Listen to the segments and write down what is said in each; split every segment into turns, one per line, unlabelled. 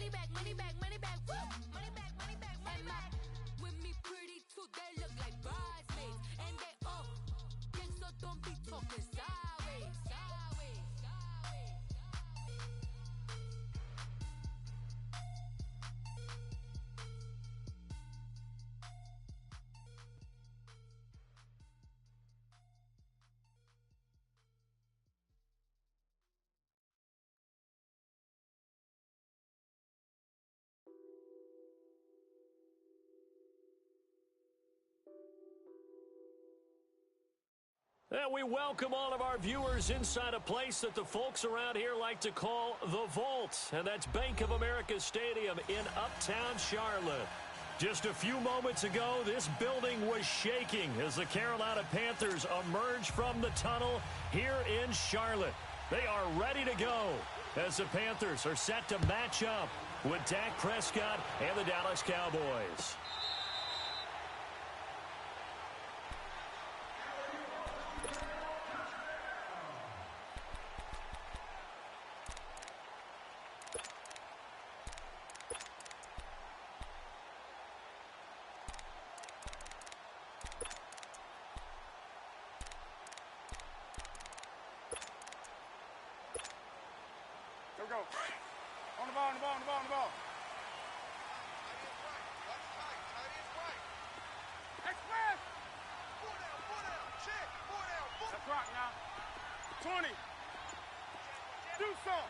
money back, money back, woo! Money back, money back, money back. With me pretty too, they look like bridesmaids. And they all gang, so don't be talking sideways, sideways, sideways.
And we welcome all of our viewers inside a place that the folks around here like to call the Vault. And that's Bank of America Stadium in Uptown Charlotte. Just a few moments ago, this building was shaking as the Carolina Panthers emerged from the tunnel here in Charlotte. They are ready to go as the Panthers are set to match up with Dak Prescott and the Dallas Cowboys.
Go. On the ball, on the ball, on the ball, on the ball. Express! Four down, check, four down. That's right now. 20. Do some.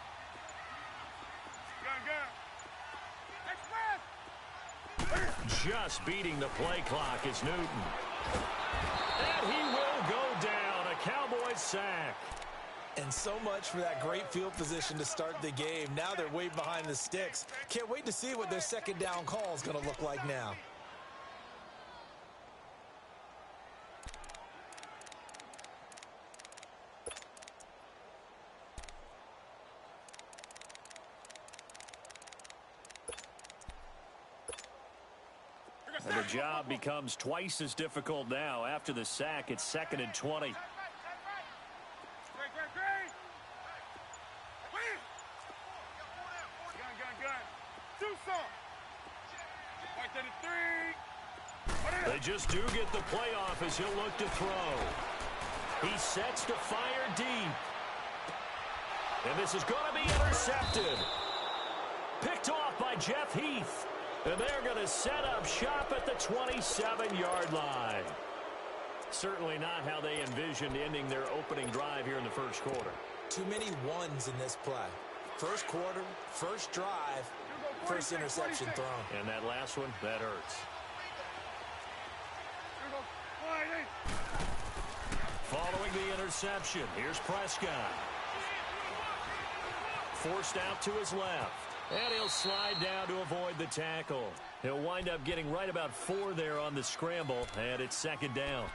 Gun. Express!
Just beating the play clock is Newton. And he will go down. A Cowboys sack.
And so much for that great field position to start the game. Now they're way behind the sticks. Can't wait to see what their second down call is going to look like now.
And the job becomes twice as difficult now. After the sack, it's 2nd and 20. They just do get the playoff as he'll look to throw. He sets to fire deep. And this is going to be intercepted. Picked off by Jeff Heath. And they're going to set up shop at the 27-yard line. Certainly not how they envisioned ending their opening drive here in the first quarter.
Too many ones in this play. First quarter, first drive, first interception thrown.
And that last one, that hurts. Following the interception, here's Prescott. Forced out to his left. And he'll slide down to avoid the tackle. He'll wind up getting right about 4 there on the scramble, and it's 2nd down.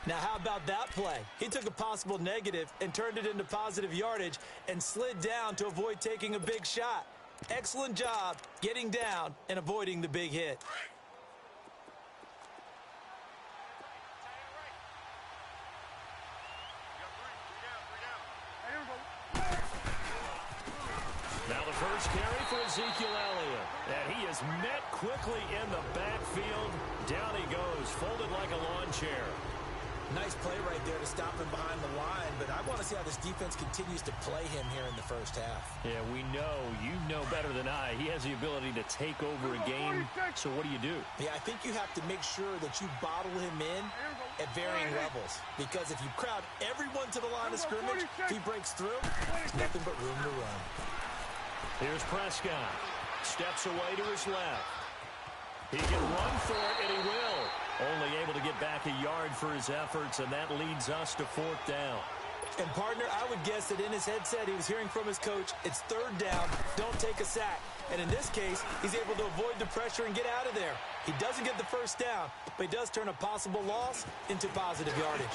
Now, how about that play? He took a possible negative and turned it into positive yardage and slid down to avoid taking a big shot. Excellent job getting down and avoiding the big hit.
Now the first carry for Ezekiel Elliott. And he is met quickly in the backfield. Down he goes, folded like a lawn chair.
Nice play right there to stop him behind the line, but I want to see how this defense continues to play him here in the first half.
Yeah, we know, you know better than I, he has the ability to take over a game. So what do?
Yeah, I think you have to make sure that you bottle him in at varying levels, because if you crowd everyone to the line of scrimmage, if he breaks through, there's nothing but room to run.
Here's Prescott. Steps away to his left. He can run for it, and he will. Only able to get back a yard for his efforts, and that leads us to 4th down.
And, partner, I would guess that in his headset he was hearing from his coach, it's 3rd down, don't take a sack. And in this case, he's able to avoid the pressure and get out of there. He doesn't get the first down, but he does turn a possible loss into positive yardage.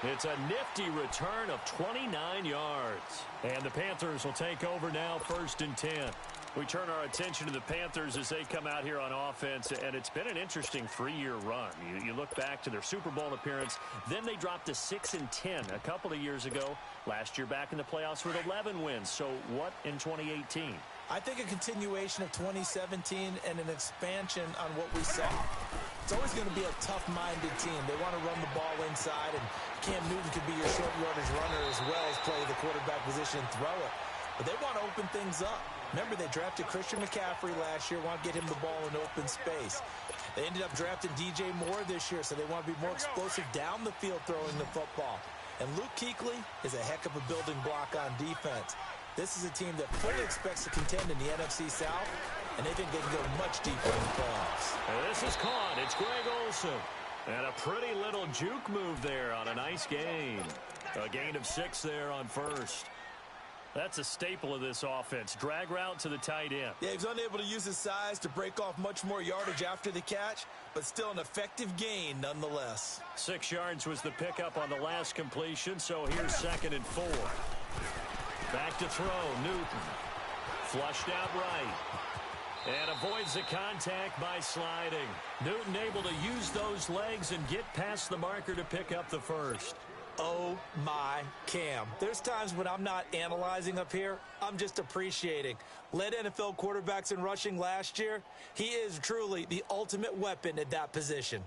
It's a nifty return of 29 yards. And the Panthers will take over now, 1st and 10. We turn our attention to the Panthers as they come out here on offense, and it's been an interesting 3-year run. You look back to their Super Bowl appearance, then they dropped to 6-10 a couple of years ago. Last year back in the playoffs with 11 wins. So what in 2018?
I think a continuation of 2017 and an expansion on what we saw. It's always going to be a tough-minded team. They want to run the ball inside, and Cam Newton could be your short yardage runner as well as play the quarterback position and throw it. But they want to open things up. Remember, they drafted Christian McCaffrey last year, want to get him the ball in open space. They ended up drafting DJ Moore this year, so they want to be more explosive down the field throwing the football. And Luke Kuechly is a heck of a building block on defense. This is a team that fully expects to contend in the NFC South, and they think they can go much deeper in the playoffs.
And this is caught. It's Greg Olsen. And a pretty little juke move there on a nice gain. A gain of 6 there on first. That's a staple of this offense. Drag route to the tight end.
Yeah, he was unable to use his size to break off much more yardage after the catch, but still an effective gain nonetheless.
6 yards was the pickup on the last completion, so here's 2nd and 4. Back to throw, Newton. Flushed out right. And avoids the contact by sliding. Newton able to use those legs and get past the marker to pick up the first.
Oh, my Cam. There's times when I'm not analyzing up here. I'm just appreciating. Led NFL quarterbacks in rushing last year. He is truly the ultimate weapon at that position.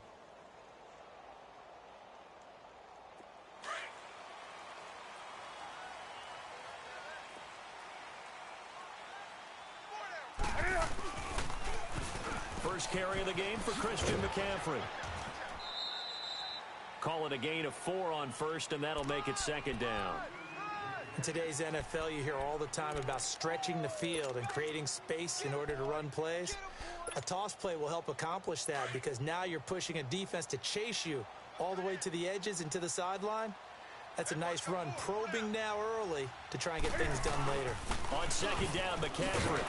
First carry of the game for Christian McCaffrey. Call it a gain of 4 on first, and that'll make it 2nd down.
In today's NFL, you hear all the time about stretching the field and creating space in order to run plays. A toss play will help accomplish that because now you're pushing a defense to chase you all the way to the edges and to the sideline. That's a nice run, probing now early to try and get things done later.
On 2nd down, McCaffrey.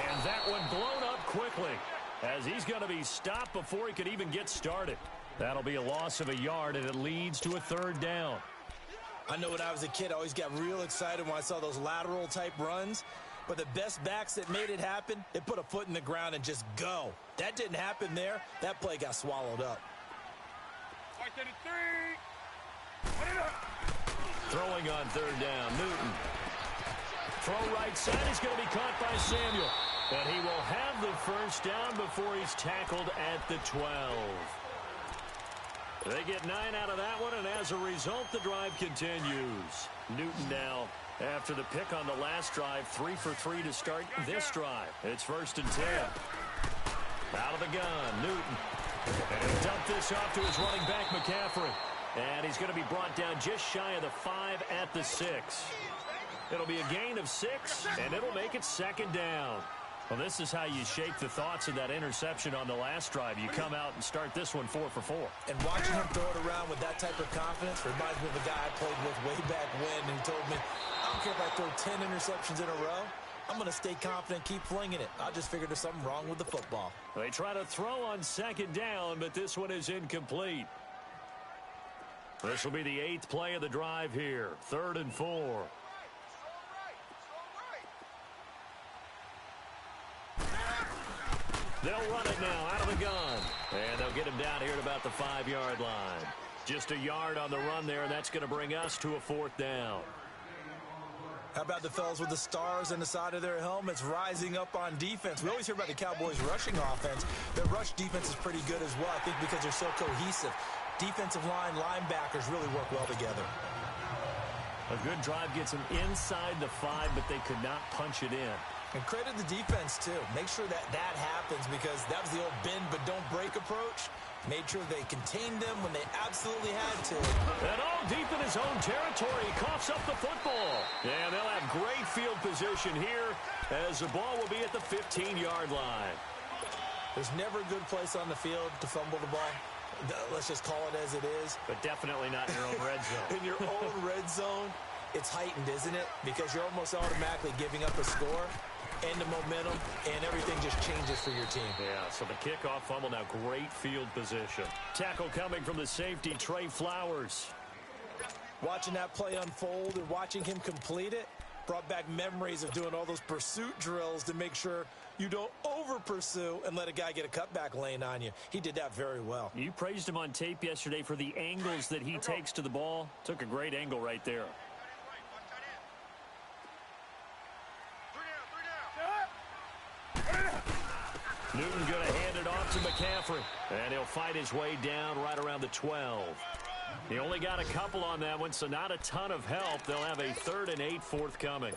And that one blown up quickly as he's going to be stopped before he could even get started. That'll be a loss of a yard, and it leads to a 3rd down.
I know when I was a kid, I always got real excited when I saw those lateral-type runs. But the best backs that made it happen, they put a foot in the ground and just go. That didn't happen there. That play got swallowed up.
Throwing on 3rd down, Newton. Throw right side. He's going to be caught by Samuel. But he will have the first down before he's tackled at the 12. They get 9 out of that one, and as a result, the drive continues. Newton now, after the pick on the last drive, 3 for 3 to start this drive. It's 1st and 10. Out of the gun, Newton. And he'll dump this off to his running back, McCaffrey. And he's going to be brought down just shy of the 5 at the 6. It'll be a gain of 6, and it'll make it 2nd down. Well, this is how you shake the thoughts of that interception on the last drive. You come out and start this one 4 for 4.
And watching him throw it around with that type of confidence reminds me of a guy I played with way back when, and he told me, I don't care if I throw 10 interceptions in a row. I'm going to stay confident, keep flinging it. I just figured there's something wrong with the football.
They try to throw on 2nd down, but this one is incomplete. This will be the 8th play of the drive here. 3rd and 4. They'll run it now out of the gun. And they'll get him down here at about the 5-yard line. Just a yard on the run there, and that's going to bring us to a 4th down.
How about the fellas with the stars on the side of their helmets rising up on defense? We always hear about the Cowboys' rushing offense. Their rush defense is pretty good as well, I think, because they're so cohesive. Defensive line, linebackers really work well together.
A good drive gets them inside the 5, but they could not punch it in.
And credit the defense, too. Make sure that that happens because that was the old bend but don't break approach. Made sure they contained them when they absolutely had to.
And all deep in his own territory, he coughs up the football. And they'll have great field position here as the ball will be at the 15-yard line.
There's never a good place on the field to fumble the ball. Let's just call it as it is.
But definitely not in your own red zone.
In your own red zone, it's heightened, isn't it? Because you're almost automatically giving up a score and the momentum, and everything just changes for your team.
Yeah, so the kickoff fumble now, great field position. Tackle coming from the safety, Trey Flowers.
Watching that play unfold and watching him complete it, Brought back memories of doing all those pursuit drills to make sure you don't over-pursue and let a guy get a cutback lane on you. He did that very well.
You praised him on tape yesterday for the angles that he takes to the ball. Took a great angle right there. Newton going to hand it off to McCaffrey. And he'll fight his way down right around the 12. He only got a couple on that one, so not a ton of help. They'll have a 3rd and 8 forthcoming.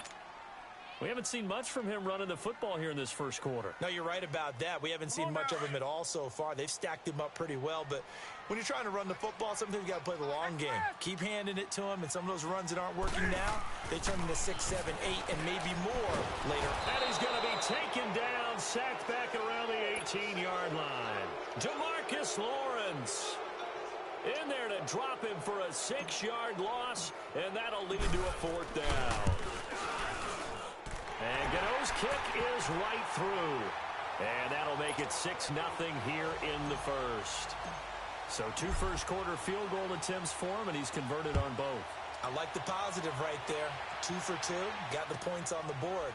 We haven't seen much from him running the football here in this first quarter.
No, you're right about that. We haven't seen much of him at all so far. They've stacked him up pretty well, but when you're trying to run the football, sometimes you got to play the long game. Keep handing it to him, and some of those runs that aren't working now, they turn into 6, 7, 8, and maybe more later.
And he's going to be taken down, sacked back around the 18-yard line. DeMarcus Lawrence in there to drop him for a 6-yard loss, and that'll lead to a 4th down. And Gano's kick is right through. And that'll make it 6-0 here in the first. So 2 first-quarter field goal attempts for him, and he's converted on both.
I like the positive right there. 2 for 2, got the points on the board.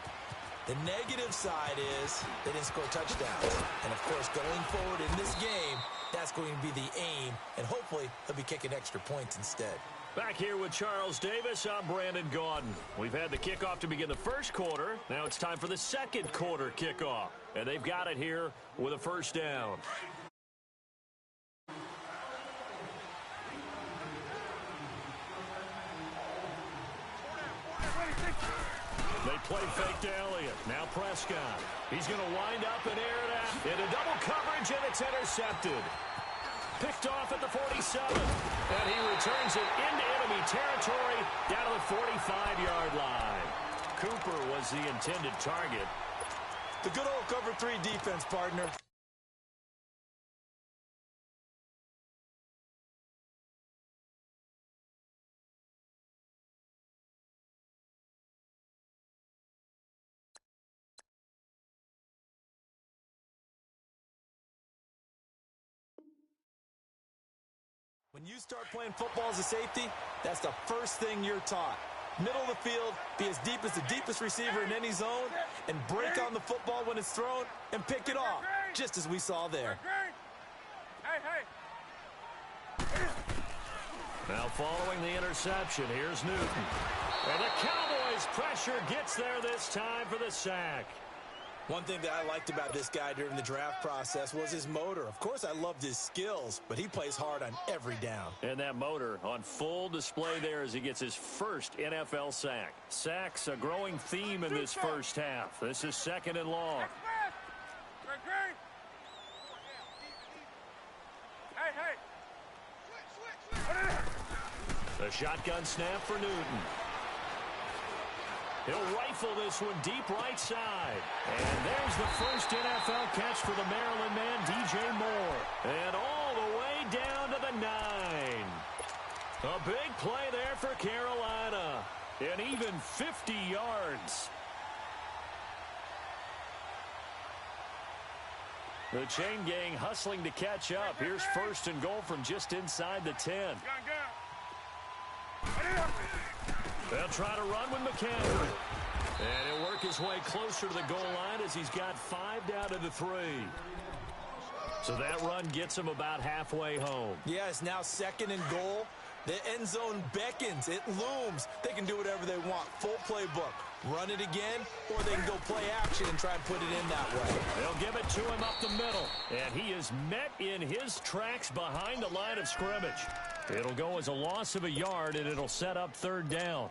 The negative side is they didn't score touchdowns. And, of course, going forward in this game, that's going to be the aim. And hopefully they'll be kicking extra points instead.
Back here with Charles Davis, I'm Brandon Gaudin. We've had the kickoff to begin the first quarter. Now it's time for the second quarter kickoff. And they've got it here with a 1st down. They play fake to Elliott. Now Prescott. He's going to wind up and air it out. Into double coverage, and it's intercepted. Picked off at the 47. And he returns it into enemy territory down to the 45-yard line. Cooper was the intended target.
The good old cover 3 defense, partner. When you start playing football as a safety, that's the first thing you're taught. Middle of the field, be as deep as the deepest receiver in any zone, and break on the football when it's thrown and pick it off, just as we saw there.
Now following the interception, here's Newton. And the Cowboys' pressure gets there this time for the sack.
One thing that I liked about this guy during the draft process was his motor. Of course, I loved his skills, but he plays hard on every down.
And that motor on full display there as he gets his first NFL sack. Sacks a growing theme in this first half. This is 2nd and long. The shotgun snap for Newton. He'll rifle this one deep right side. And there's the first NFL catch for the Maryland man, DJ Moore. And all the way down to the 9. A big play there for Carolina. And even 50 yards. The chain gang hustling to catch up. Here's 1st and goal from just inside the 10. They'll try to run with McCaffrey. And he'll work his way closer to the goal line as he's got 5 down to the 3. So that run gets him about halfway home.
Yeah, it's now 2nd and goal. The end zone beckons. It looms. They can do whatever they want. Full playbook. Run it again, or they can go play action and try and put it in that way.
They'll give it to him up the middle. And he is met in his tracks behind the line of scrimmage. It'll go as a loss of a yard, and it'll set up 3rd down.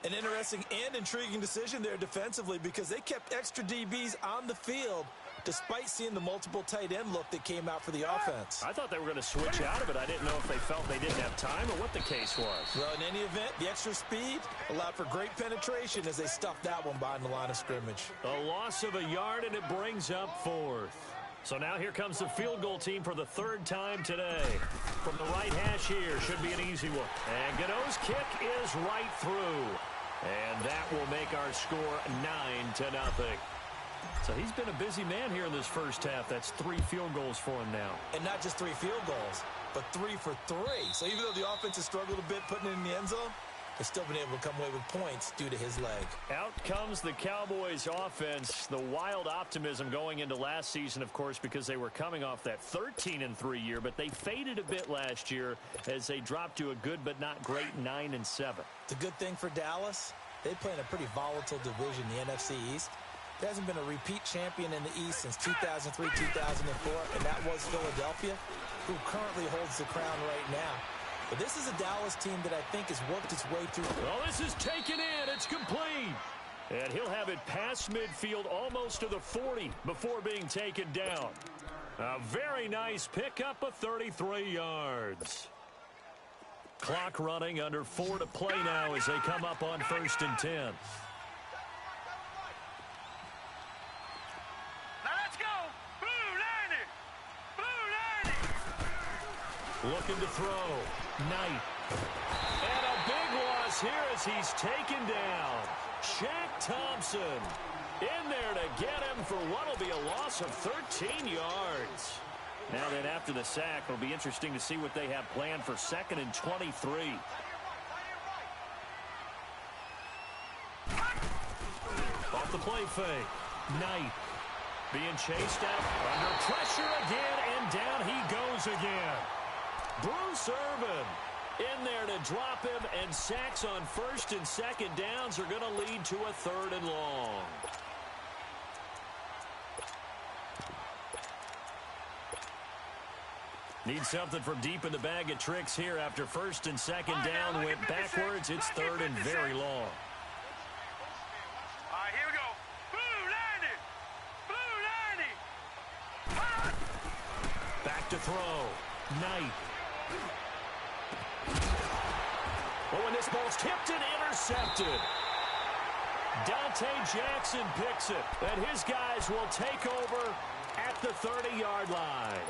An interesting and intriguing decision there defensively because they kept extra DBs on the field despite seeing the multiple tight end look that came out for the offense.
I thought they were going to switch out of it. I didn't know if they felt they didn't have time or what the case was.
Well, in any event, the extra speed allowed for great penetration as they stuffed that one behind the line of scrimmage.
A loss of a yard, and it brings up 4th. So now here comes the field goal team for the 3rd time today. From the right hash here, should be an easy one. And Gano's kick is right through. And that will make our score 9-0. So he's been a busy man here in this first half. That's 3 field goals for him now.
And not just 3 field goals, but 3 for 3. So even though the offense has struggled a bit putting it in the end zone, but still been able to come away with points due to his leg.
Out comes the Cowboys offense. The wild optimism going into last season, of course, because they were coming off that 13-3 year, but they faded a bit last year as they dropped to a good but not great 9-7.
The good thing for Dallas, they play in a pretty volatile division, the NFC East. There hasn't been a repeat champion in the East since 2003, 2004, and that was Philadelphia, who currently holds the crown right now. But this is a Dallas team that I think has worked its way through.
Well, this is taken in. It's complete. And he'll have it past midfield almost to the 40 before being taken down. A very nice pickup of 33 yards. Clock running, under 4 to play now as they come up on 1st and 10. Looking to throw. Knight. And a big loss here as he's taken down. Shaq Thompson in there to get him for what will be a loss of 13 yards. Now then, after the sack, it'll be interesting to see what they have planned for 2nd and 23. Off the play fake. Knight being chased out. Under pressure again, and down he goes again. Bruce Irvin in there to drop him, and sacks on 1st and 2nd downs are going to lead to a 3rd and long. Need something from deep in the bag of tricks here after 1st and 2nd down went backwards. It's 3rd and very long.
All right, here we go. Blue 90.
Back to throw. Knight. Oh, and this ball's tipped and intercepted. Dante Jackson picks it, and his guys will take over at the 30-yard line.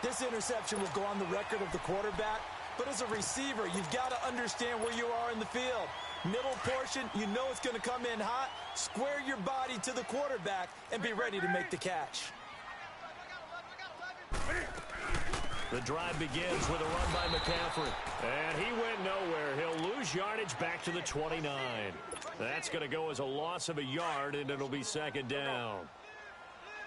This interception will go on the record of the quarterback, but as a receiver, you've got to understand where you are in the field. Middle portion, you know it's going to come in hot. Square your body to the quarterback and be ready to make the catch.
The drive begins with a run by McCaffrey. And he went nowhere. He'll lose yardage back to the 29. That's going to go as a loss of a yard, and it'll be 2nd down.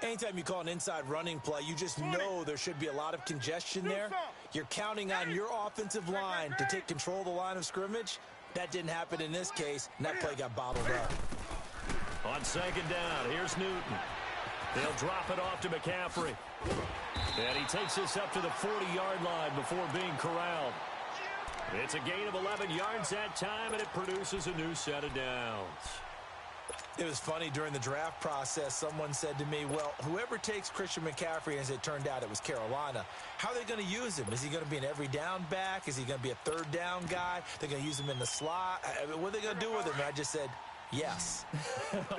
Anytime you call an inside running play, you just know there should be a lot of congestion there. You're counting on your offensive line to take control of the line of scrimmage. That didn't happen in this case, and that play got bottled up.
On 2nd down, here's Newton. They'll drop it off to McCaffrey. And he takes this up to the 40-yard line before being corralled. It's a gain of 11 yards that time, and it produces a new set of downs.
It was funny during the draft process. Someone said to me, well, whoever takes Christian McCaffrey, as it turned out it was Carolina, how are they going to use him? Is he going to be an every down back? Is he going to be a 3rd down guy? They're going to use him in the slot? I mean, what are they going to do with him? And I just said, yes.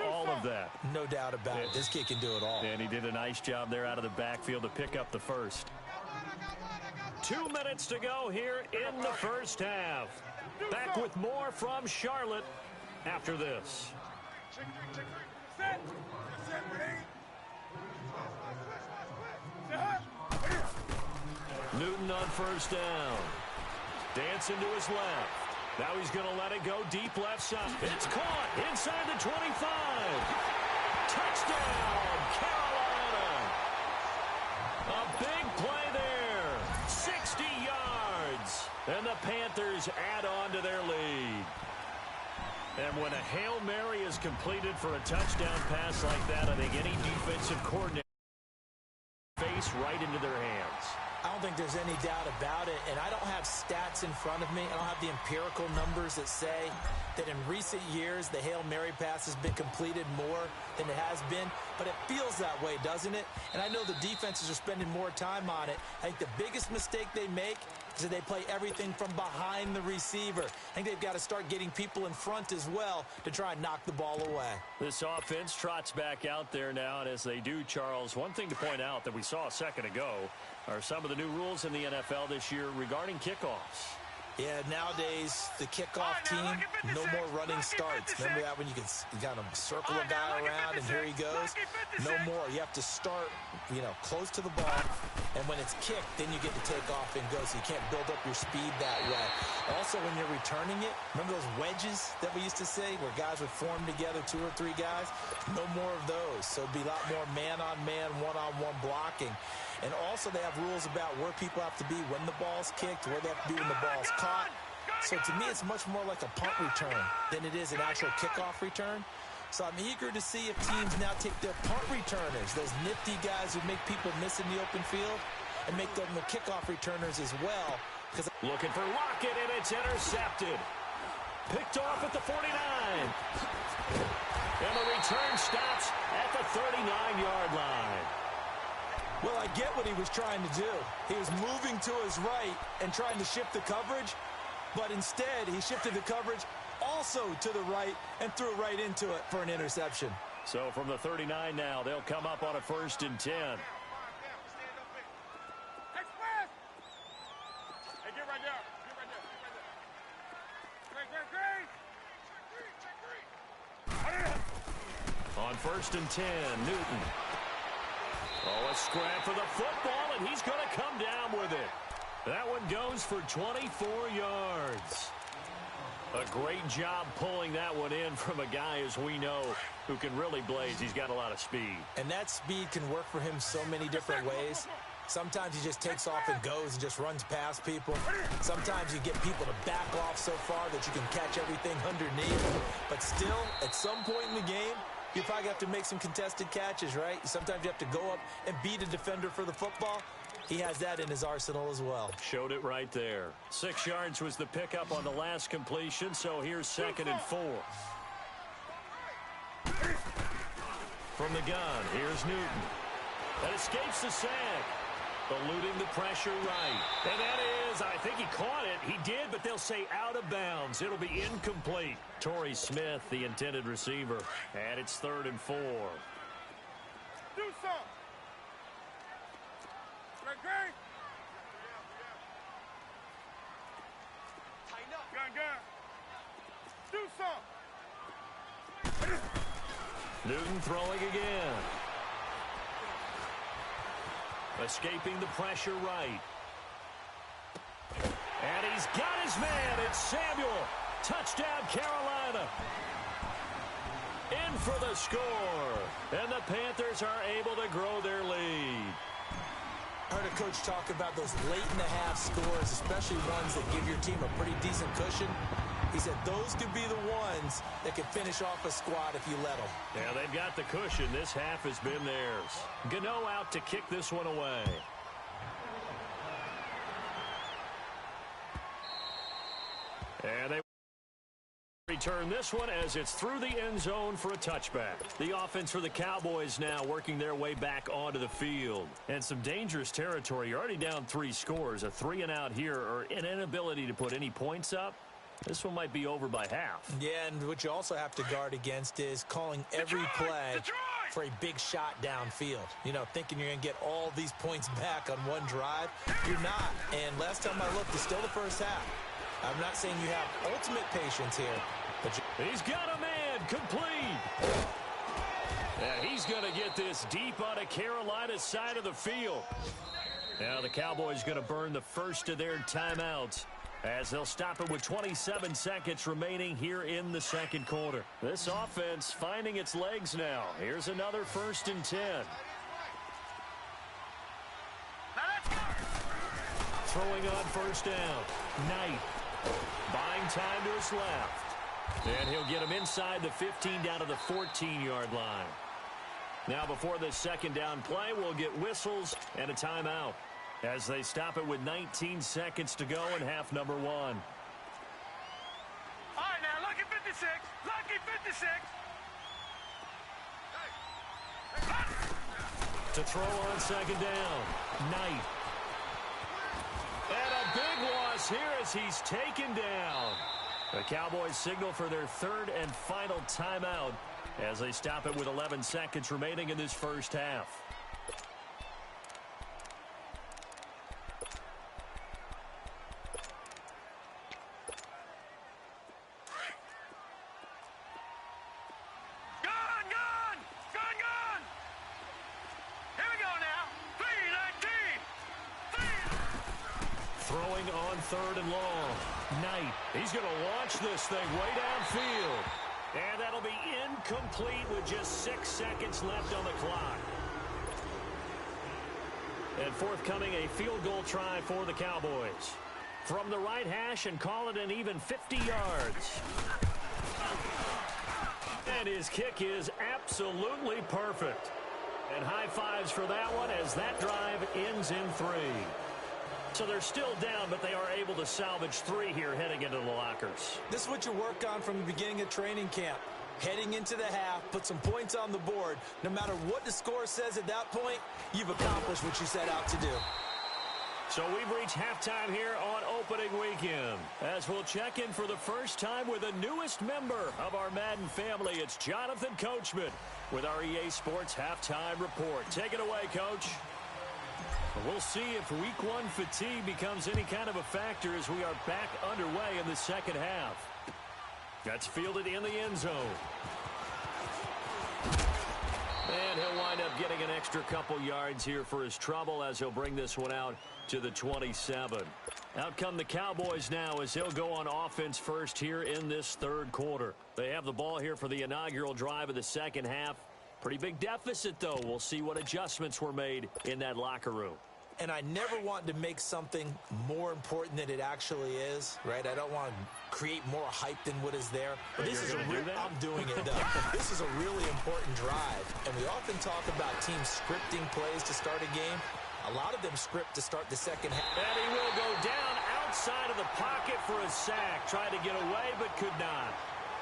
All of that.
No doubt about it. This kid can do it all.
And he did a nice job there out of the backfield to pick up the first. 2 minutes to go here in the first half. Back with more from Charlotte after this. Newton on 1st down. Dancing to his left. Now he's going to let it go deep left side. It's caught inside the 25. Touchdown, Carolina. A big play there. 60 yards. And the Panthers add on to their lead. And when a Hail Mary is completed for a touchdown pass like that, I think any defensive coordinator face right into their hands.
I don't think there's any doubt about it, and I don't have stats in front of me. I don't have the empirical numbers that say that in recent years the Hail Mary pass has been completed more than it has been, but it feels that way, doesn't it? And I know the defenses are spending more time on it. I think the biggest mistake they make is that they play everything from behind the receiver. I think they've got to start getting people in front as well to try and knock the ball away.
This offense trots back out there now, and as they do, Charles, one thing to point out that we saw a second ago are some of the new rules in the NFL this year regarding kickoffs.
Yeah, nowadays, the kickoff team, no more running starts. Remember that when you got to circle a guy around and here he goes? No more. You have to start, close to the ball, and when it's kicked, then you get to take off and go, so you can't build up your speed that way. Also, when you're returning it, remember those wedges that we used to say where guys would form together, 2 or 3 guys? No more of those. So it'd be a lot more man-on-man, one-on-one blocking. And also they have rules about where people have to be when the ball's kicked, where they have to be when the ball's caught. So to me, it's much more like a punt return than it is an actual kickoff return. So I'm eager to see if teams now take their punt returners, those nifty guys who make people miss in the open field, and make them the kickoff returners as well.
Looking for Lockett, and it's intercepted. Picked off at the 49. And the return stops at the 39-yard line.
Well, I get what he was trying to do. He was moving to his right and trying to shift the coverage, but instead he shifted the coverage also to the right and threw right into it for an interception.
So from the 39 now, they'll come up on a 1st and 10.
Hey, get right there. Great.
On 1st and 10, Newton. Oh, a scrap for the football, and he's going to come down with it. That one goes for 24 yards. A great job pulling that one in from a guy, as we know, who can really blaze. He's got a lot of speed.
And that speed can work for him so many different ways. Sometimes he just takes off and goes and just runs past people. Sometimes you get people to back off so far that you can catch everything underneath. But still, at some point in the game, you probably have to make some contested catches, right? Sometimes you have to go up and beat a defender for the football. He has that in his arsenal as well.
Showed it right there. 6 yards was the pickup on the last completion, so here's 2nd and 4. From the gun, here's Newton. That escapes the sack. Eluding the pressure right. And that is, I think he caught it. He did, but they'll say out of bounds. It'll be incomplete. Torrey Smith, the intended receiver. And it's 3rd and 4.
Do something. Great. Gun. Do something.
Newton throwing again. Escaping the pressure right. And he's got his man. It's Samuel. Touchdown, Carolina. In for the score. And the Panthers are able to grow their lead.
I heard a coach talk about those late-in-the-half scores, especially ones that give your team a pretty decent cushion. He said those could be the ones that could finish off a squad if you let them.
Yeah, they've got the cushion. This half has been theirs. Gano out to kick this one away. And they return this one as it's through the end zone for a touchback. The offense for the Cowboys now working their way back onto the field. And some dangerous territory. You're already down 3 scores. A 3-and-out here or an inability to put any points up. This one might be over by half.
Yeah, and what you also have to guard against is calling every play for a big shot downfield. Thinking you're going to get all these points back on one drive. You're not. And last time I looked, it's still the first half. I'm not saying you have ultimate patience here, but
he's got a man complete. Yeah, he's going to get this deep on a Carolina side of the field. Now the Cowboys going to burn the first of their timeouts as they'll stop it with 27 seconds remaining here in the second quarter. This offense finding its legs now. Here's another 1st and 10. Throwing on 1st down. Knight buying time to his left. And he'll get him inside the 15 down to the 14-yard line. Now before this 2nd down play, we'll get whistles and a timeout as they stop it with 19 seconds to go in half number 1.
All right, now, lucky 56. Lucky 56.
To throw on 2nd down. Knight. And a big loss here as he's taken down. The Cowboys signal for their 3rd and final timeout as they stop it with 11 seconds remaining in this first half. on 3rd and long. Knight, he's going to launch this thing way downfield. And that'll be incomplete with just 6 seconds left on the clock. And forthcoming, a field goal try for the Cowboys. From the right hash, and call it an even 50 yards. And his kick is absolutely perfect. And high fives for that one as that drive ends in 3. So they're still down, but they are able to salvage 3 here heading into the lockers.
This is what you work on from the beginning of training camp. Heading into the half, put some points on the board. No matter what the score says at that point, you've accomplished what you set out to do.
So we've reached halftime here on opening weekend. As we'll check in for the first time with the newest member of our Madden family, it's Jonathan Coachman with our EA Sports Halftime Report. Take it away, Coach. We'll see if Week 1 fatigue becomes any kind of a factor as we are back underway in the second half. That's fielded in the end zone. And he'll wind up getting an extra couple yards here for his trouble as he'll bring this one out to the 27. Out come the Cowboys now as they'll go on offense first here in this 3rd quarter. They have the ball here for the inaugural drive of the second half. Pretty big deficit, though. We'll see what adjustments were made in that locker room.
And I never want to make something more important than it actually is, right? I don't want to create more hype than what is there. But this is I'm doing it, though. This is a really important drive. And we often talk about teams scripting plays to start a game. A lot of them script to start the second half.
And he will go down outside of the pocket for a sack. Tried to get away, but could not.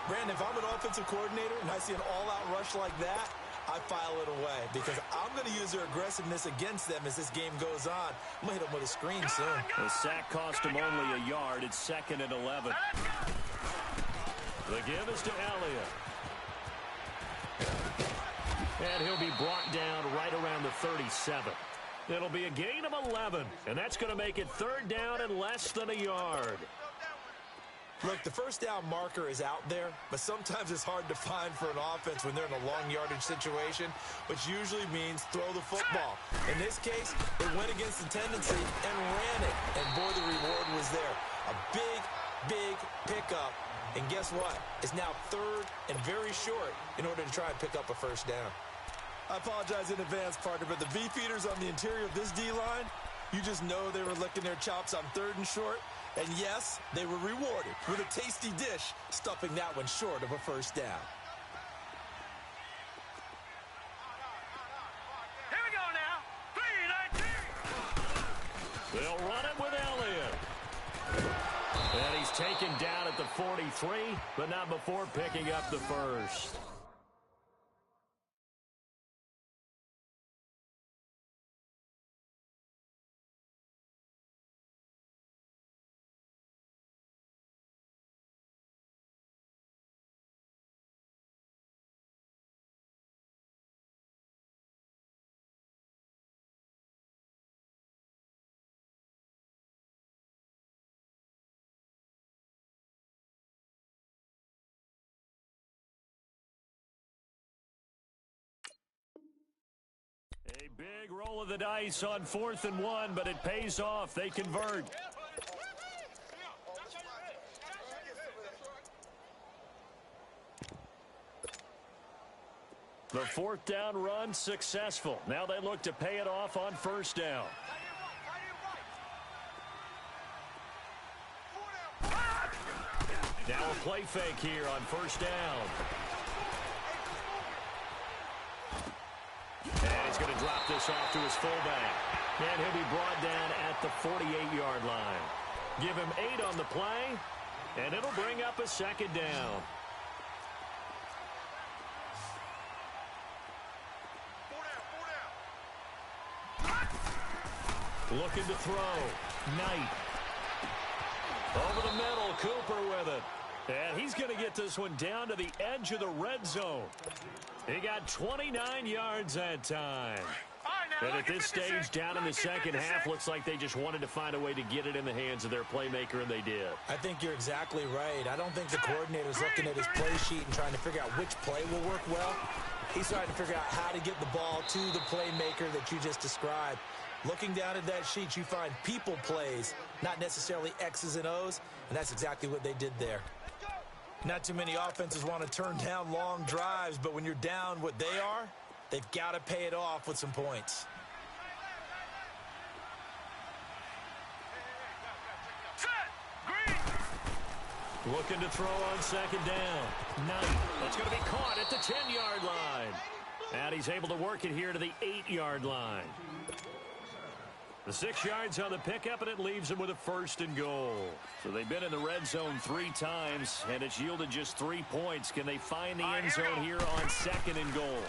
Brandon, if I'm an offensive coordinator and I see an all-out rush like that, I file it away because I'm going to use their aggressiveness against them as this game goes on. I'm going to hit them with a screen soon.
The sack cost him only a yard. It's 2nd and 11. The give is to Elliott. And he'll be brought down right around the 37. It'll be a gain of 11, and that's going to make it 3rd down and less than a yard.
Look, the first down marker is out there, but sometimes it's hard to find for an offense when they're in a long yardage situation, which usually means throw the football. In this case, they went against the tendency and ran it, and boy, the reward was there. A big, big pickup, and guess what? It's now 3rd and very short in order to try and pick up a first down. I apologize in advance, partner, but the beefeaters on the interior of this D-line, you just know they were licking their chops on 3rd and short. And yes, they were rewarded with a tasty dish, stuffing that one short of a first down.
Here we go now. 3-19.
They'll run it with Elliott. And he's taken down at the 43, but not before picking up the first. A big roll of the dice on 4th and 1, but it pays off. They convert. The 4th down run successful. Now they look to pay it off on 1st down. Now a play fake here on 1st down. And he's going to drop this off to his fullback. And he'll be brought down at the 48-yard line. Give him 8 on the play, and it'll bring up a 2nd down. Looking to throw. Knight. Over the middle, Cooper with it. And he's going to get this one down to the edge of the red zone. He got 29 yards that time. And at this stage, down in the second half, looks like they just wanted to find a way to get it in the hands of their playmaker, and they did.
I think you're exactly right. I don't think the coordinator's looking at his play sheet and trying to figure out which play will work well. He's trying to figure out how to get the ball to the playmaker that you just described. Looking down at that sheet, you find people plays not necessarily X's and O's, and that's exactly what they did there. Not too many offenses want to turn down long drives, but when you're down what they are, they've got to pay it off with some points.
Looking to throw on second down. Knight. That's going to be caught at the 10-yard line. And he's able to work it here to the 8-yard line. The 6 yards on the pickup, and it leaves them with a 1st and goal. So they've been in the red zone 3 times, and it's yielded just 3 points. Can they find the end zone here on 2nd and goal?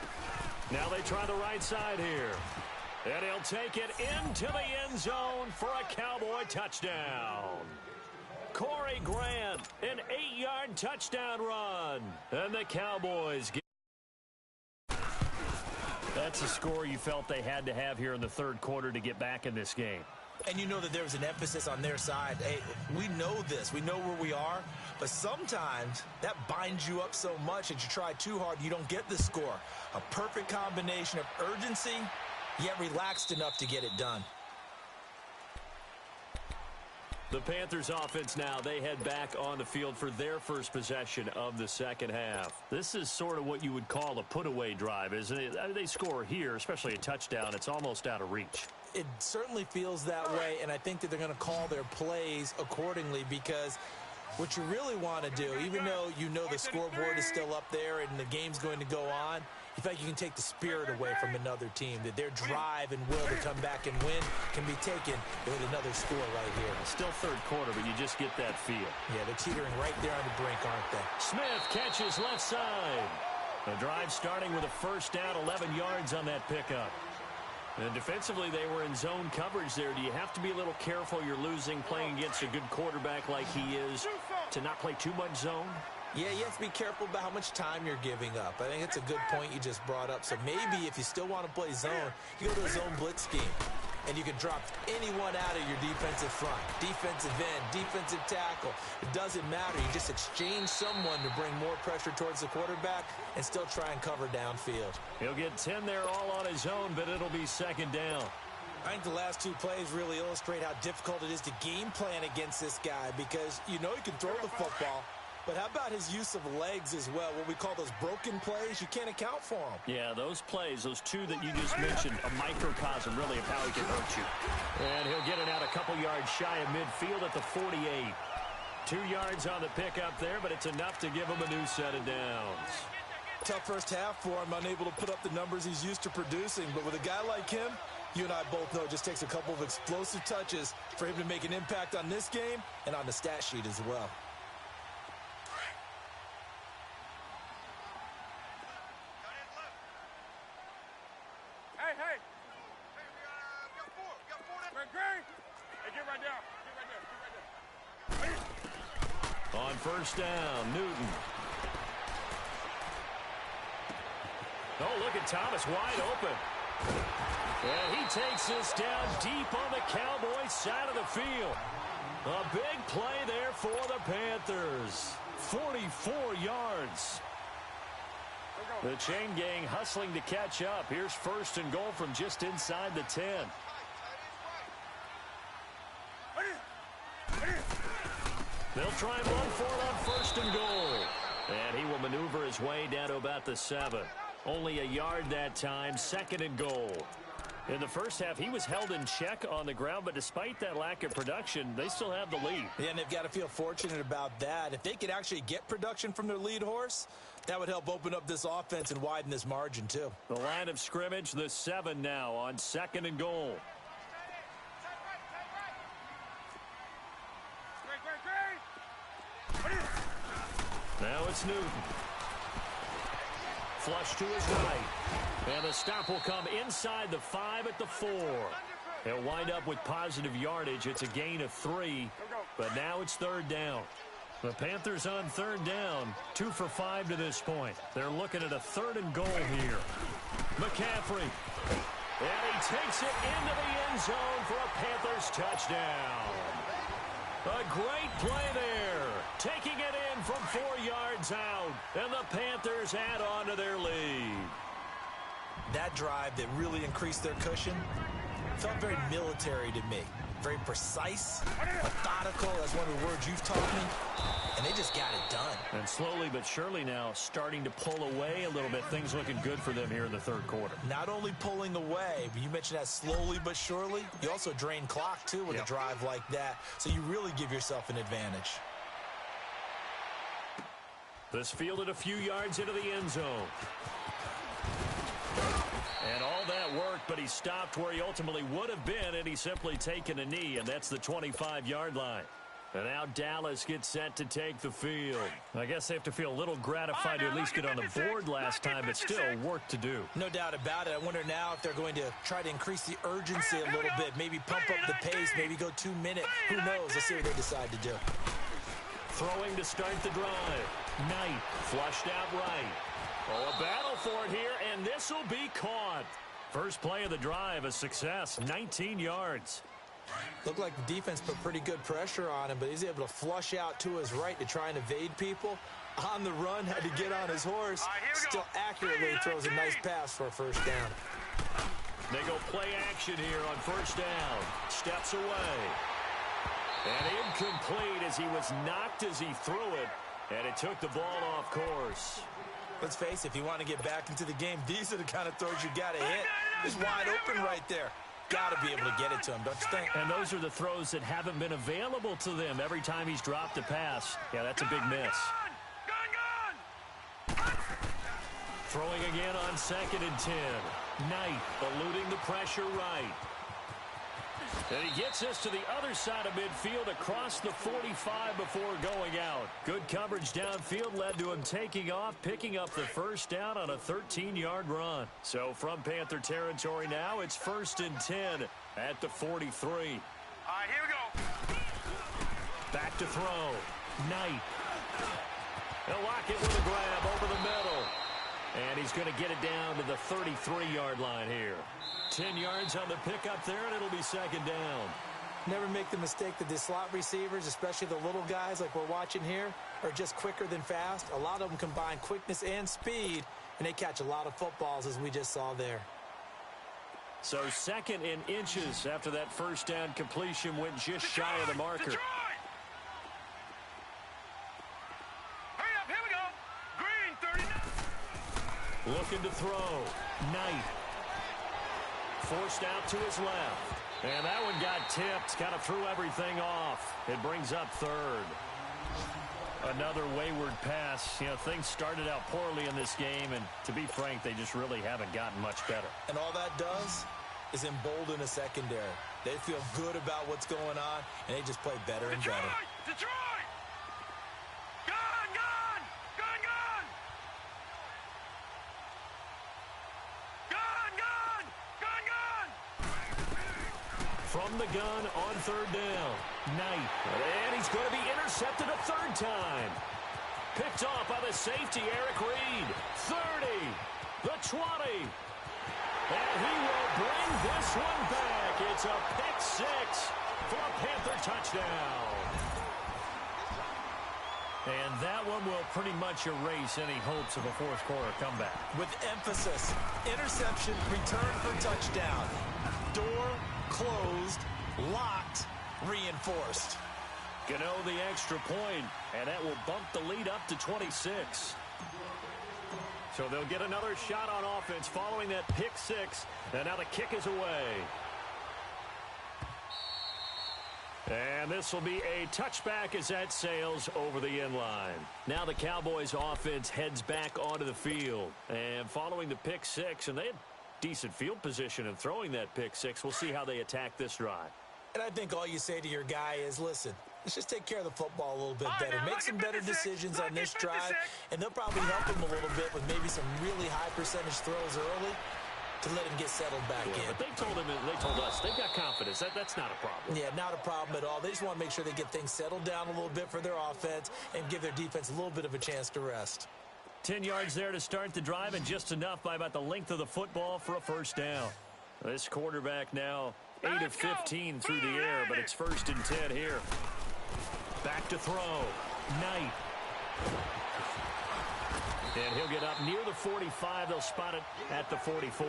Now they try the right side here. And he'll take it into the end zone for a Cowboy touchdown. Corey Grant, an 8-yard touchdown run. And the Cowboys get... That's a score you felt they had to have here in the 3rd quarter to get back in this game.
And you know that there was an emphasis on their side. Hey, we know this. We know where we are. But sometimes that binds you up so much that you try too hard, you don't get the score. A perfect combination of urgency, yet relaxed enough to get it done.
The Panthers offense now, they head back on the field for their first possession of the 2nd half. This is sort of what you would call a put-away drive, isn't it? I mean, they score here, especially a touchdown. It's almost out of reach.
It certainly feels that way, and I think that they're going to call their plays accordingly because what you really want to do, even though you know the scoreboard is still up there and the game's going to go on, you feel like you can take the spirit away from another team, that their drive and will to come back and win can be taken with another score right here.
Still 3rd quarter, but you just get that feel.
Yeah, they're teetering right there on the brink, aren't they?
Smith catches left side. The drive starting with a 1st down, 11 yards on that pickup. And defensively, they were in zone coverage there. Do you have to be a little careful? You're losing playing against a good quarterback like he is to not play too much zone?
Yeah, you have to be careful about how much time you're giving up. I think it's a good point you just brought up. So maybe if you still want to play zone, you go to a zone blitz scheme. And you can drop anyone out of your defensive front, defensive end, defensive tackle. It doesn't matter. You just exchange someone to bring more pressure towards the quarterback and still try and cover downfield.
He'll get 10 there all on his own, but it'll be 2nd down.
I think the last 2 plays really illustrate how difficult it is to game plan against this guy because you know he can throw the football. But how about his use of legs as well? What we call those broken plays, you can't account for them.
Yeah, those plays, those 2 that you just mentioned, a microcosm really of how he can hurt you. And he'll get it out a couple yards shy of midfield at the 48. 2 yards on the pickup there, but it's enough to give him a new set of downs.
Tough first half for him, unable to put up the numbers he's used to producing. But with a guy like him, you and I both know it just takes a couple of explosive touches for him to make an impact on this game and on the stat sheet as well.
On 1st down, Newton. Oh, look at Thomas wide open. And he takes this down deep on the Cowboys side of the field. A big play there for the Panthers. 44 yards. The chain gang hustling to catch up. Here's 1st and goal from just inside the 10. They'll try and run for it on 1st and goal. And he will maneuver his way down to about the 7. Only a yard that time, 2nd and goal. In the first half, he was held in check on the ground, but despite that lack of production, they still have the lead.
Yeah, and they've got to feel fortunate about that. If they could actually get production from their lead horse, that would help open up this offense and widen this margin too.
The line of scrimmage, the 7 now on 2nd and goal. Now it's Newton. Flush to his right. And the stop will come inside the 5 at the 4. He'll wind up with positive yardage. It's a gain of 3, but now it's 3rd down. The Panthers on 3rd down, 2 for 5 to this point. They're looking at a 3rd and goal here. McCaffrey. And he takes it into the end zone for a Panthers touchdown. A great play there. Taking it in from 4 yards out. And the Panthers add on to their lead.
That drive that really increased their cushion felt very military to me. very precise, methodical. That's one of the words you've taught me. And they just got it done.
And slowly but surely now starting to pull away a little bit. Things looking good for them here in the third quarter.
Not only pulling away, but you mentioned that slowly but surely. You also drain clock, too, with a drive like that. So you really give yourself an advantage.
This fielded a few yards into the end zone. And all that worked, but he stopped where he ultimately would have been, and he's simply taken a knee, and that's the 25-yard line. And now Dallas gets set to take the field. I guess they have to feel a little gratified to at least get on the board last time, but still work to do.
No doubt about it. I wonder now if they're going to try to increase the urgency a little bit, maybe pump up the pace, maybe go 2 minutes. Who knows? Let's see what they decide to do.
Throwing to start the drive. Knight flushed out right. Oh, a battle for it here, and this will be caught. First play of the drive, a success, 19 yards.
Looked like the defense put pretty good pressure on him, but he's able to flush out to his right to try and evade people. On the run, had to get on his horse. Still accurately throws a nice pass for a first down.
They go play action here on first down. Steps away. And incomplete as he was knocked as he threw it. And it took the ball off course.
Let's face it, if you want to get back into the game, these are the kind of throws you got to hit. He's wide open right there. Got to be able to get it to him, don't you think?
And those are the throws that haven't been available to them every time he's dropped a pass. Yeah, that's a big miss. Throwing again on 2nd and 10. Knight eluding the pressure right. And he gets us to the other side of midfield across the 45 before going out. Good coverage downfield led to him taking off, picking up the first down on a 13-yard run. So from Panther territory now, it's 1st and 10 at the 43.
All right, here we go.
Back to throw. Knight. He'll lock it with a grab over the middle. And he's going to get it down to the 33-yard line here. 10 yards on the pickup there, and it'll be 2nd down.
Never make the mistake that the slot receivers, especially the little guys like we're watching here, are just quicker than fast. A lot of them combine quickness and speed, and they catch a lot of footballs, as we just saw there.
So 2nd and inches after that first down completion went just shy of the marker.
Detroit! Hurry up, here we go. Green, 39.
Looking to throw. Knight. Forced out to his left. And that one got tipped. Kind of threw everything off. It brings up 3rd. Another wayward pass. You know, things started out poorly in this game, and to be frank, they just really haven't gotten much better.
And all that does is embolden a secondary. They feel good about what's going on, and they just play better and better.
Detroit! Gun, gun! Gun, gun! Gun, gun! Gun, gun!
From the gun on 3rd down. Knight. And he's going to be intercepted a 3rd time. Picked off by the safety, Eric Reed. 30. The 20. And he will bring this one back. It's a pick 6 for a Panther touchdown. And that one will pretty much erase any hopes of a 4th quarter comeback.
With emphasis, interception, return for touchdown. Door closed, locked, reinforced.
Gano the extra point, and that will bump the lead up to 26. So they'll get another shot on offense following that pick 6, and now the kick is away. And this will be a touchback as that sails over the end line. Now the Cowboys offense heads back onto the field. And following the pick 6, and they had decent field position in throwing that pick 6. We'll see how they attack this drive.
And I think all you say to your guy is, listen, let's just take care of the football a little bit better. Make some better decisions on this drive, and they'll probably help him a little bit with maybe some really high percentage throws early to let him get settled back in.
But they told us, they've got confidence. That's not a problem.
Yeah, not a problem at all. They just want to make sure they get things settled down a little bit for their offense and give their defense a little bit of a chance to rest.
10 yards there to start the drive, and just enough by about the length of the football for a first down. This quarterback now 8 of 15 through the air, but it's 1st and 10 here. Back to throw. Knight. And he'll get up near the 45. They'll spot it at the 44.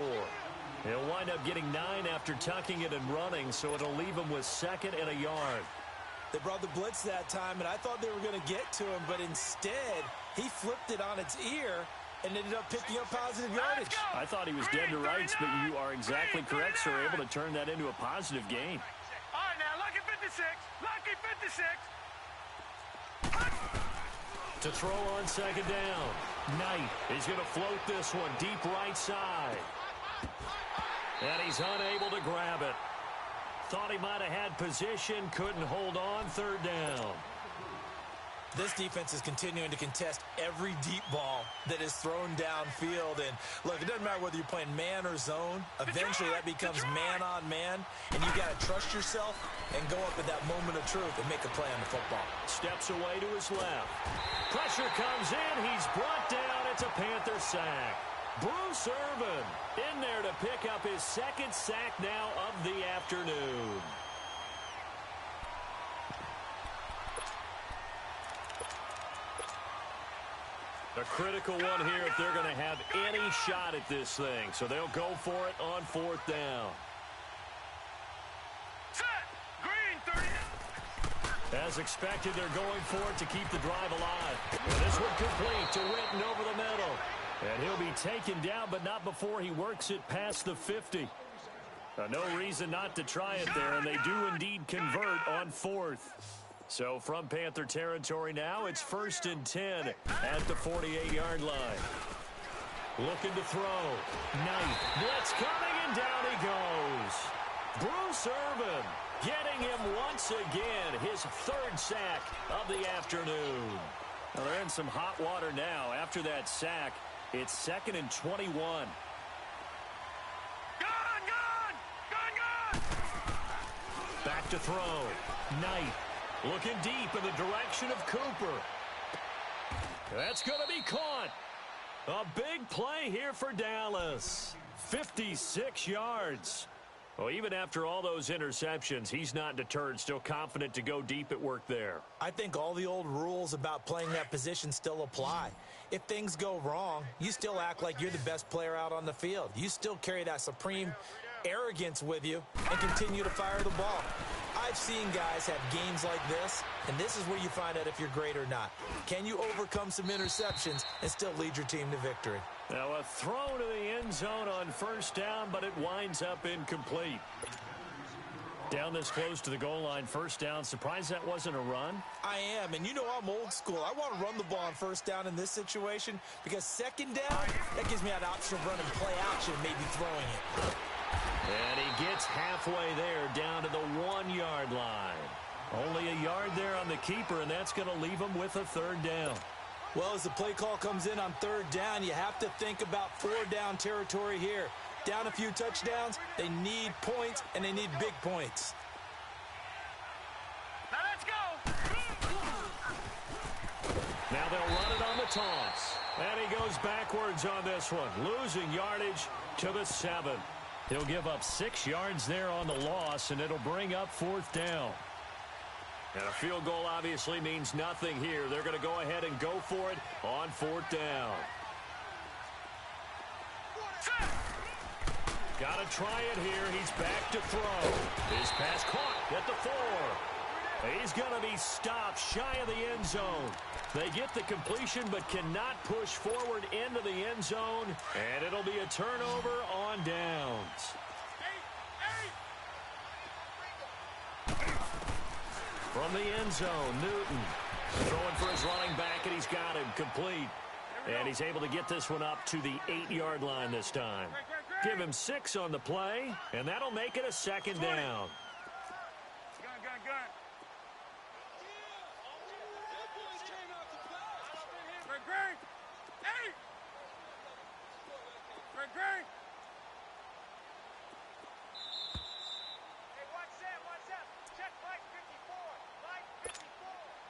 He'll wind up getting 9 after tucking it and running, so it'll leave him with 2nd and a yard.
They brought the blitz that time, and I thought they were going to get to him, but instead, he flipped it on its ear and ended up picking up positive yardage.
I thought he was dead to rights, but you are exactly correct, sir. Able to turn that into a positive gain.
All right, now, lucky 56. Lucky 56.
To throw on 2nd down. Knight is going to float this one deep right side. And he's unable to grab it. Thought he might have had position, couldn't hold on. 3rd down.
This defense is continuing to contest every deep ball that is thrown downfield. And, look, it doesn't matter whether you're playing man or zone. Eventually, that becomes man-on-man, and you got to trust yourself and go up at that moment of truth and make a play on the football.
Steps away to his left. Pressure comes in. He's brought down. It's a Panther sack. Bruce Irvin in there to pick up his 2nd sack now of the afternoon. A critical one here if they're going to have any shot at this thing. So they'll go for it on 4th down.
Set. Green 30.
As expected, they're going for it to keep the drive alive. And this one complete to Witten over the middle. And he'll be taken down, but not before he works it past the 50. No reason not to try it there, and they do indeed convert on 4th. So from Panther territory now, it's 1st and 10 at the 48-yard line. Looking to throw. Knight. Blitz coming, and down he goes. Bruce Irvin getting him once again, his 3rd sack of the afternoon. Well, they're in some hot water now. After that sack, it's 2nd and 21.
Gone!
Back to throw. Knight. Looking deep in the direction of Cooper. That's going to be caught. A big play here for Dallas. 56 yards. Well, even after all those interceptions, he's not deterred, still confident to go deep at work there.
I think all the old rules about playing that position still apply. If things go wrong, you still act like you're the best player out on the field. You still carry that supreme arrogance with you and continue to fire the ball. I've seen guys have games like this, and this is where you find out if you're great or not. Can you overcome some interceptions and still lead your team to victory?
Now a throw to the end zone on 1st down, but it winds up incomplete. Down this close to the goal line, 1st down. Surprised that wasn't a run?
I am, and you know I'm old school. I want to run the ball on 1st down in this situation because 2nd down, that gives me an option of running play action, maybe throwing it.
And he gets halfway there down to the 1-yard line. Only a yard there on the keeper, and that's going to leave him with a 3rd down.
Well, as the play call comes in on 3rd down, you have to think about 4-down territory here. Down a few touchdowns, they need points, and they need big points.
Now let's go.
Now they'll run it on the toss. And he goes backwards on this one, losing yardage to the 7. He'll give up 6 yards there on the loss, and it'll bring up 4th down. And a field goal obviously means nothing here. They're going to go ahead and go for it on 4th down. Got to try it here. He's back to throw. His pass caught at the 4. He's going to be stopped shy of the end zone. They get the completion but cannot push forward into the end zone, and it'll be a turnover on downs. From the end zone, Newton throwing for his running back, and he's got him complete. And he's able to get this one up to the 8-yard line this time. Give him 6 on the play, and that'll make it a 2nd down.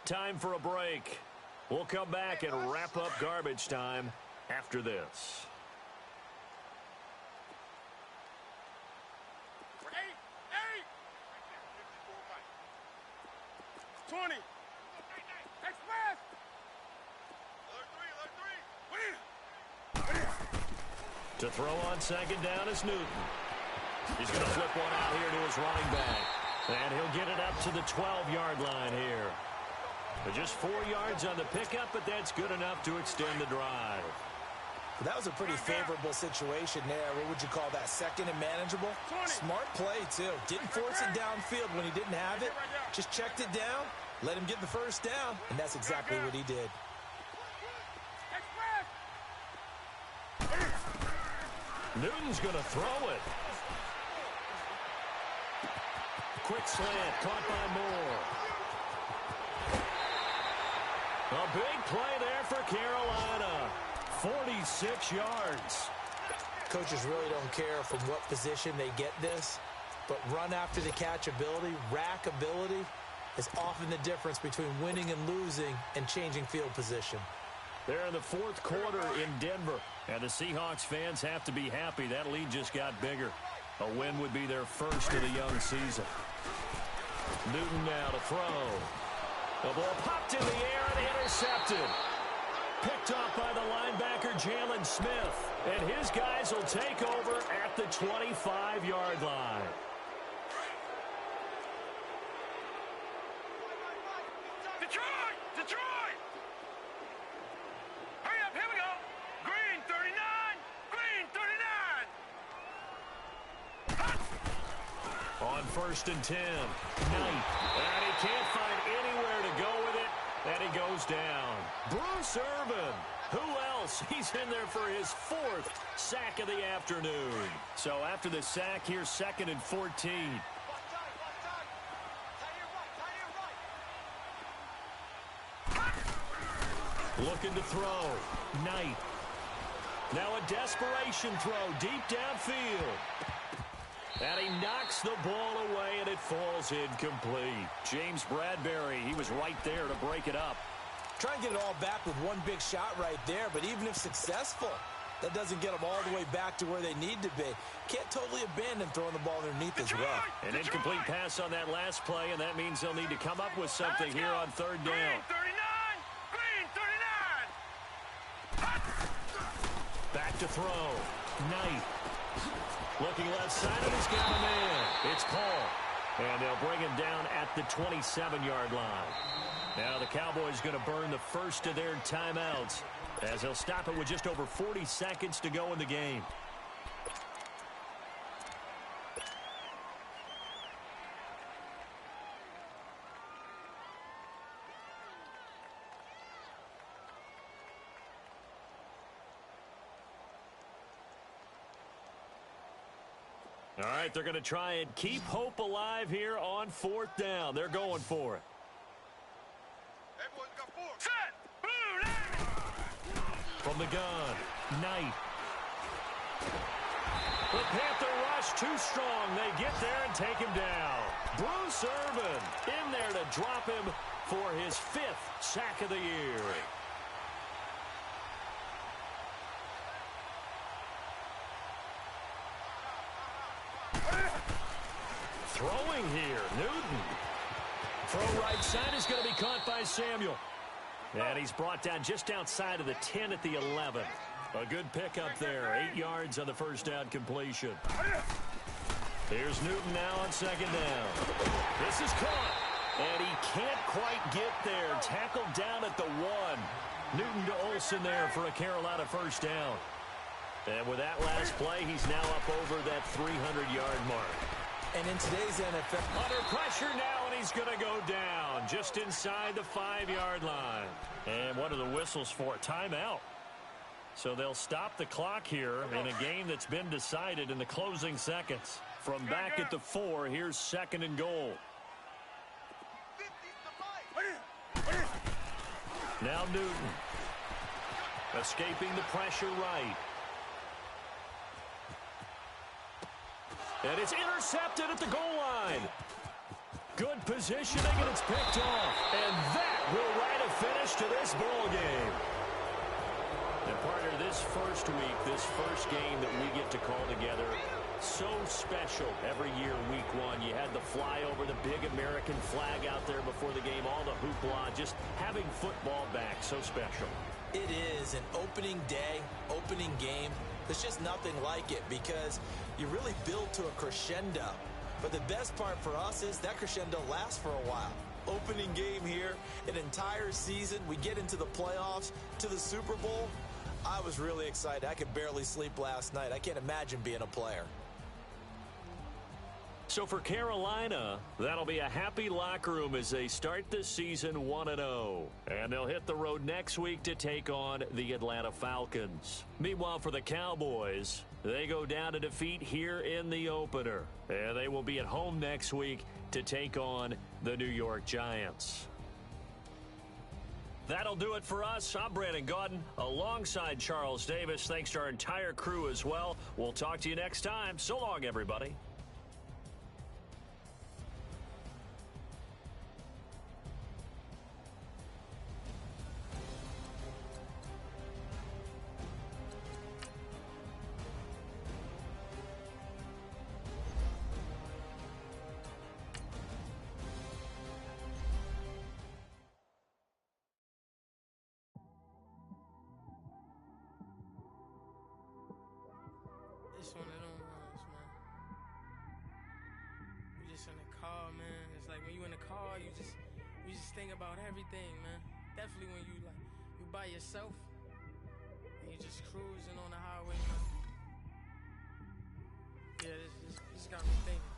Time for a break. We'll come back and wrap up garbage time after this.
20. Express.
To throw on 2nd down is Newton. He's going to flip one out here to his running back. And he'll get it up to the 12-yard line here. But just 4 yards on the pickup, but that's good enough to extend the drive.
That was a pretty favorable situation there. What would you call that? Second and manageable? Smart play, too. Didn't force it downfield when he didn't have it. Just checked it down, let him get the first down, and that's exactly what he did.
Newton's going to throw it. Quick slant, caught by Moore. A big play there for Carolina. 46 yards.
Coaches really don't care from what position they get this, but run after the catch ability, rack ability, is often the difference between winning and losing and changing field position.
They're in the fourth quarter in Denver, and the Seahawks fans have to be happy. That lead just got bigger. A win would be their first of the young season. Newton now to throw. The ball popped in the air and intercepted. Picked off by the linebacker, Jalen Smith. And his guys will take over at the 25-yard line.
Detroit! Detroit! Hurry up, here we go. Green 39! Green 39!
On 1st and 10. Knight. And he can't find anywhere to go with it. And he goes down. Bruce Irvin. Who else? He's in there for his 4th sack of the afternoon. So after the sack, here's 2nd and 14. Looking to throw. Knight. Now a desperation throw deep downfield. And he knocks the ball away, and it falls incomplete. James Bradbury, he was right there to break it up.
Try and get it all back with one big shot right there, but even if successful, that doesn't get them all the way back to where they need to be. Can't totally abandon throwing the ball underneath as well.
An incomplete pass on that last play, and that means they'll need to come up with something here on 3rd down.
Green 39!
Back to throw. Knight. Looking left side, and he's got a man. It's called. And they'll bring him down at the 27-yard line. Now the Cowboys going to burn the first of their timeouts as they'll stop it with just over 40 seconds to go in the game. All right, they're going to try and keep hope alive here on 4th down. They're going for it.
Everyone's got 4. Set! Blue line!
From the gun, Knight. The Panther rush too strong. They get there and take him down. Bruce Irvin in there to drop him for his 5th sack of the year. Throwing here, Newton. Throw right side is going to be caught by Samuel. And he's brought down just outside of the 10 at the 11. A good pickup there, 8 yards on the first down completion. Here's Newton now on 2nd down. This is caught, and he can't quite get there. Tackled down at the 1. Newton to Olsen there for a Carolina first down. And with that last play, he's now up over that 300-yard mark.
And in today's NFL...
Under pressure now, and he's going to go down just inside the 5-yard line. And what are the whistles for? Timeout. So they'll stop the clock here in a game that's been decided in the closing seconds. From back at the 4, here's 2nd and goal. Now Newton. Escaping the pressure right. And it's intercepted at the goal line. Good positioning, and it's picked off. And that will write a finish to this ball game. And partner, this first week, this first game that we get to call together, so special every year, week 1. You had the flyover, the big American flag out there before the game, all the hoopla, just having football back, so special.
It is an opening day, opening game. There's just nothing like it because you really build to a crescendo. But the best part for us is that crescendo lasts for a while. Opening game here, an entire season, we get into the playoffs, to the Super Bowl. I was really excited. I could barely sleep last night. I can't imagine being a player.
So for Carolina, that'll be a happy locker room as they start this season 1-0. And they'll hit the road next week to take on the Atlanta Falcons. Meanwhile, for the Cowboys, they go down to defeat here in the opener. And they will be at home next week to take on the New York Giants. That'll do it for us. I'm Brandon Gaudin alongside Charles Davis. Thanks to our entire crew as well. We'll talk to you next time. So long, everybody.
It's one of them ones, man. You just in the car, man. It's like when you in the car, you just think about everything, man. Definitely when you by yourself and you just cruising on the highway, man. Yeah, this got me thinking.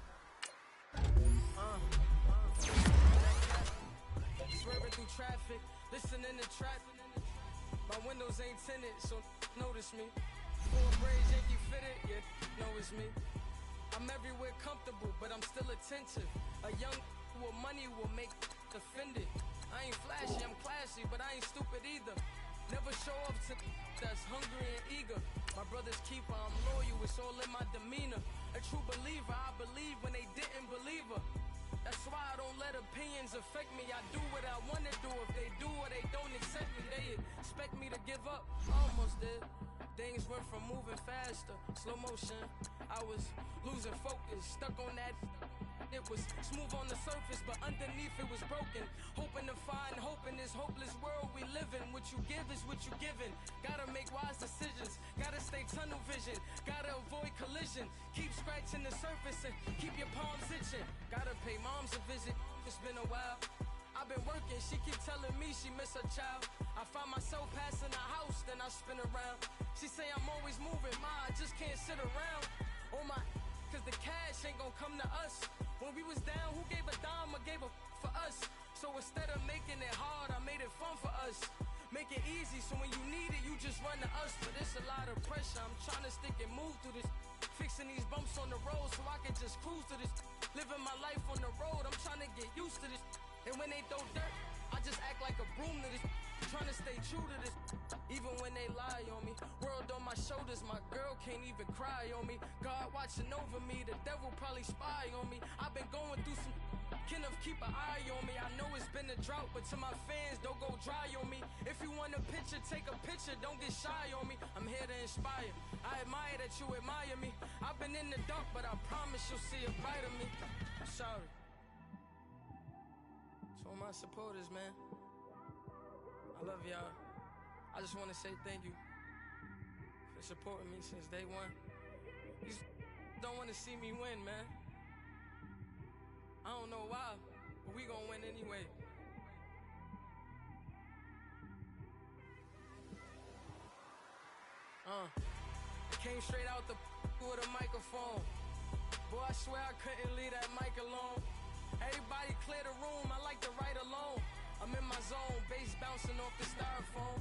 Swerving through traffic, listening to trap. My windows ain't tinted, so notice me. Four braids, Yankee fitted, yeah, know it's me. I'm everywhere comfortable, but I'm still attentive. A young with money will make offended. I ain't flashy, I'm classy, but I ain't stupid either. Never show up to that's hungry and eager. My brother's keeper, I'm loyal, it's all in my demeanor. A true believer, I believe when they didn't believe her. That's why I don't let opinions affect me. I do what I want to do. If they do or they don't accept me, they expect me to give up. Almost did. Things went from moving faster, slow motion. I was losing focus, stuck on that. It was smooth on the surface, but underneath it was broken. Hoping to find hope in this hopeless world we live in. What you give is what you given. Gotta make wise decisions. Gotta stay tunnel vision. Gotta avoid collision. Keep scratching the surface and keep your palms itching. Gotta pay moms a visit. It's been a while. I've been working, she keep telling me she miss her child. I find myself passing the house, then I spin around. She say I'm always moving, I just can't sit around. Oh my, cause the cash ain't gonna come to us. When we was down, who gave a dime or gave a for us? So instead of making it hard, I made it fun for us. Make it easy, so when you need it, you just run to us. But it's a lot of pressure, I'm trying to stick and move through this. Fixing these bumps on the road so I can just cruise to this. Living my life on the road, I'm trying to get used to this. And when they throw dirt, I just act like a broom to this. Trying to stay true to this, even when they lie on me. World on my shoulders, my girl can't even cry on me. God watching over me, the devil probably spy on me. I've been going through some, Kenneth keep an eye on me. I know it's been a drought, but to my fans, don't go dry on me. If you want a picture, take a picture, don't get shy on me. I'm here to inspire, I admire that you admire me. I've been in the dark, but I promise you'll see a bright of me. I'm sorry. To all my supporters, man, I love y'all. I just want to say thank you for supporting me since day one. You just don't want to see me win, man. I don't know why, but we gonna win anyway. Came straight out the with a microphone. Boy, I swear I couldn't leave that mic alone. Everybody clear the room, I like to write alone. I'm in my zone, bass bouncing off the styrofoam.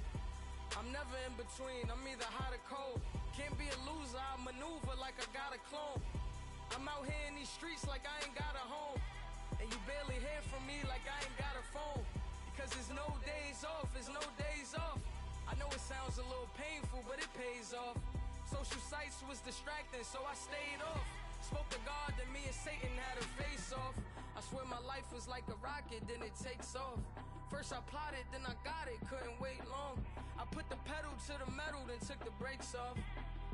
I'm never in between, I'm either hot or cold. Can't be a loser, I maneuver like I got a clone. I'm out here in these streets like I ain't got a home. And you barely hear from me like I ain't got a phone. Because there's no days off, there's no days off. I know it sounds a little painful, but it pays off. Social sites was distracting, so I stayed off. Spoke to God, then me and Satan had a face off. I swear my life was like a rocket, then it takes off. First I plotted, then I got it, couldn't wait long. I put the pedal to the metal, then took the brakes off.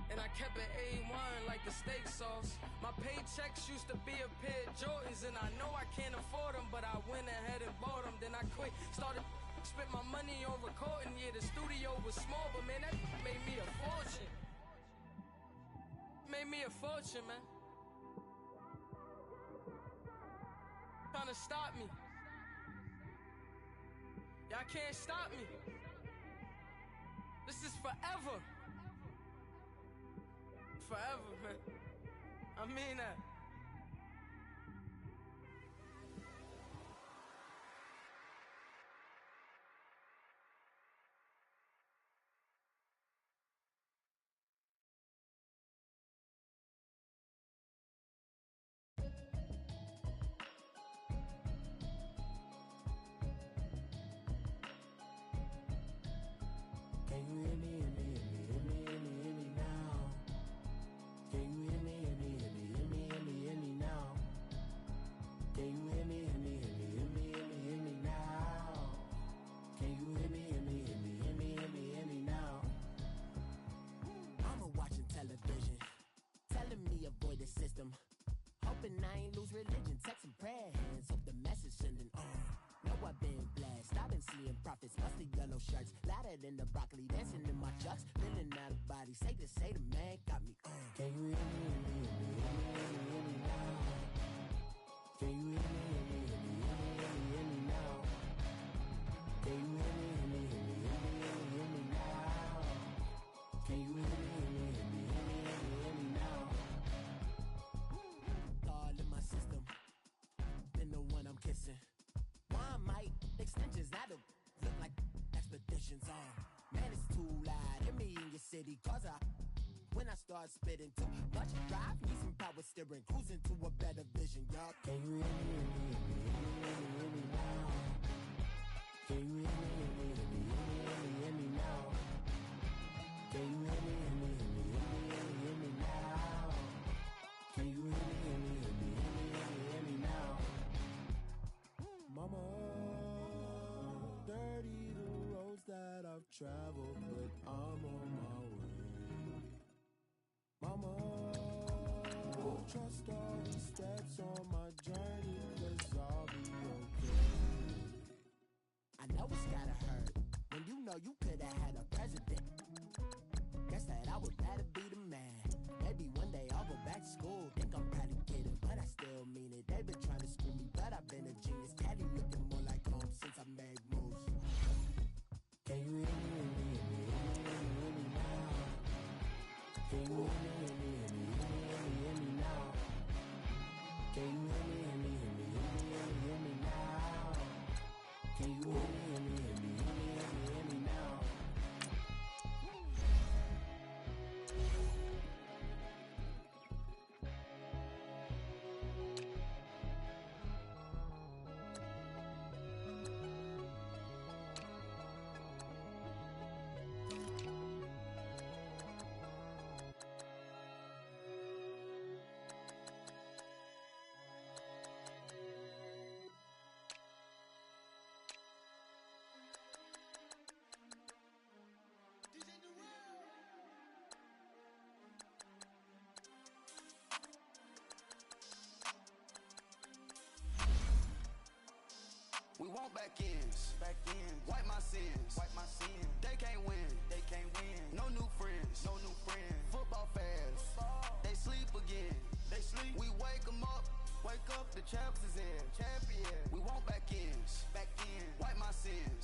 And I kept it A1 like the steak sauce. My paychecks used to be a pair of Jordans, and I know I can't afford them, but I went ahead and bought them. Then I quit, started spent my money on recording. Yeah, the studio was small, but man, that made me a fortune. Good fortune, man. Trying to stop me. Y'all can't stop me. This is forever. Forever, man. I mean that.
Can you hear me, hear me, hear me, hear me, hear me, hear me now? Can you hear me, hear me, hear me, hear me, hear me, hear me now? Can you hear me, hear me, hear me, hear me, hear me, hear me now? Can you hear me, hear me, hear me, hear me, hear me, hear me now? Mama watching television, telling me avoid the system. Hoping I ain't lose religion, texting prayer hands, hope the message sending on. Know I've been blessed, I've been seeing prophets, mostly yellow shirts, louder than the broccoli, dancing in my chucks, feeling out of body, say the man got me on. Can you hear me, hear me, hear me, hear me, hear me, hear me now? Can you hear me, hear me, hear me, hear me, hear me, hear me now? Can you hear me, hear me, hear me, hear me, hear me, hear me now? Can you hear me, hear me, hear me, hear me, hear me, hear me now? All in my system, then the one I'm kissing. One mic extensions that'll look like expeditions on. Man, it's too loud. Hear me in your city, cause when I start spitting too much drive, need some power steering, cruising to a better vision, y'all. Can you hear me, hear me, hear me, hear me, hear me, hear me now? Can you hear me, hear me, hear me, hear me, hear me, hear me now? Can you hear me, hear me, hear me, hear me, hear me, hear me now? Can you hear me, hear me, hear me, hear me, hear me, hear me now? Mama, dirty the roads that I've traveled, but I'm on my way. Mama, trust all the steps on my journey, 'cause I'll be okay. I know it's gotta hurt when you know you could've had a president. Guess that I would rather be the man. Maybe one day I'll go back to school. Think I'm probably kidding, but I still mean it. They've been trying to screw me, but I've been a genius. Caddy looking more like home since I made moves. Can you hear me, hear me, hear me, hear me, hear me now? Can you hear me, hear me, hear me, hear me, hear me, hear me now? Can you hear me, hear me, hear me, hear me, hear me, hear me now? Can you hear me, hear me, hear me, hear me, hear me, hear me now?
We want back ends, wipe my sins, They can't win, No new friends, Football fans, they sleep again, We wake 'em up, the champs is in, We want back ends, wipe my sins,